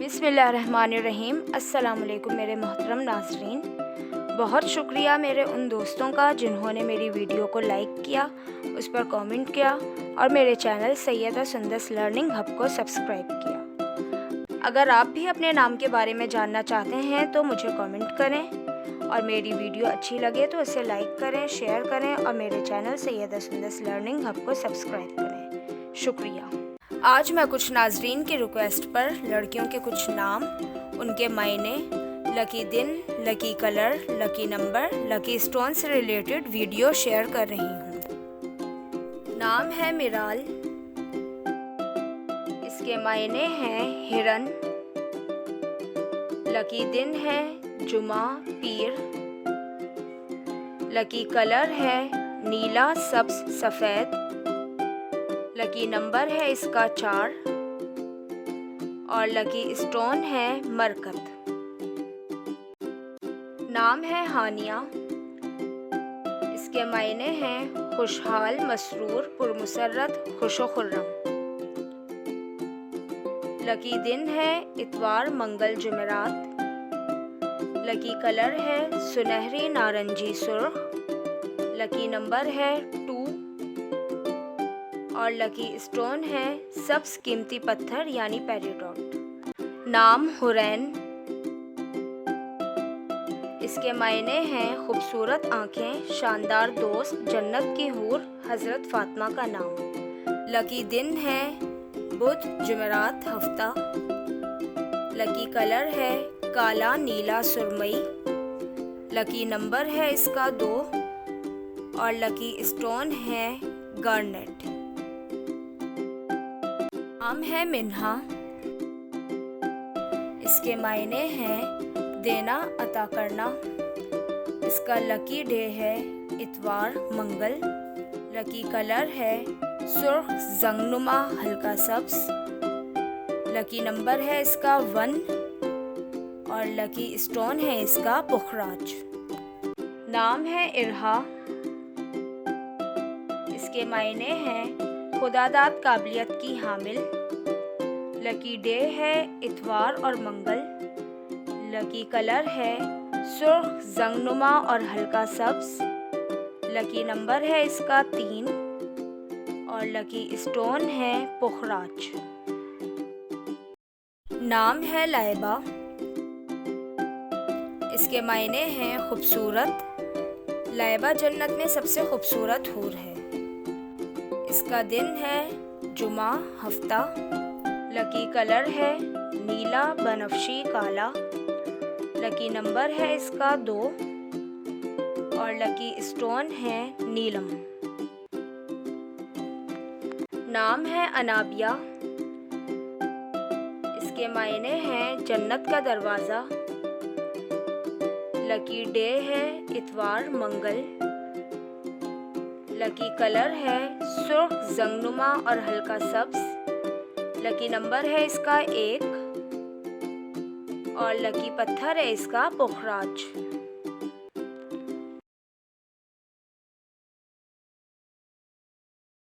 बिस्मिल्लाहिर्रहमानिर्रहीम। अस्सलाम वालेकुम मेरे मोहतरम नाज़रीन। बहुत शुक्रिया मेरे उन दोस्तों का जिन्होंने मेरी वीडियो को लाइक किया, उस पर कमेंट किया और मेरे channel Syeda Sundas learning hub को सब्सक्राइब किया। अगर आप भी अपने नाम के बारे में जानना चाहते हैं तो मुझे कमेंट करें और मेरी वीडियो अच्छी लगे तो इसे लाइक करें, शेयर करें और मेरे channel Syeda Sundas learning hub को सब्सक्राइब करें। शुक्रिया। आज मैं कुछ नाजरीन की रिक्वेस्ट पर लड़कियों के कुछ नाम, उनके मायने, लकी दिन, lucky colour, lucky number, lucky stone से रिलेटेड वीडियो शेयर कर रही हूँ। नाम है मिराल, इसके मायने हैं हिरन। लकी दिन है जुमा, पीर। लकी कलर है नीला, सब्ज, सफ़ेद। लकी नंबर है इसका 4 और लकी स्टोन है मरकत। नाम है हानिया, इसके मायने हैं खुशहाल, मसरूर, पुरमुसर्रत, खुशो-खुर्रम। लकी दिन है इतवार, मंगल, जुमेरात। लकी कलर है सुनहरी, नारंगी, सुर्ख। लकी नंबर है 2 और लकी स्टोन है सब्ज कीमती पत्थर यानी पेरिडॉट। नाम हुरैन, इसके मायने हैं खूबसूरत आँखें, शानदार दोस्त, जन्नत की हूर, हज़रत फ़ातिमा का नाम। लकी दिन है बुध, जुमेरात, हफ्ता। लकी कलर है काला, नीला, सुरमई। लकी नंबर है इसका 2 और लकी स्टोन है गार्नेट। नाम है मिन्हा, इसके मायने हैं देना, अता करना। इसका लकी डे है इतवार, मंगल। लकी कलर है सुर्ख, जंगनुमा, हल्का सब्ज। लकी नंबर है इसका 1 और लकी स्टोन है इसका पुखराज। नाम है इरहा, इसके मायने हैं खुदादाद, काबिलियत की हामिल। लकी डे है इतवार और मंगल। लकी कलर है सुर्ख, जंगनुमा और हल्का सब्ज। लकी नंबर है इसका 3 और लकी स्टोन है पुखराज। नाम है लाइबा, इसके मायने हैं खूबसूरत। लाइबा जन्नत में सबसे खूबसूरत हूर है। इसका दिन है जुमा, हफ्ता। लकी कलर है नीला, बनफशी, काला। लकी नंबर है इसका 2 और लकी स्टोन है नीलम। नाम है अनाबिया, इसके मायने हैं जन्नत का दरवाज़ा। लकी डे है इतवार, मंगल। लकी कलर है सुर्ख, जंगनुमा और हल्का सब्ज। लकी नंबर है इसका 1 और लकी पत्थर है इसका पुखराज।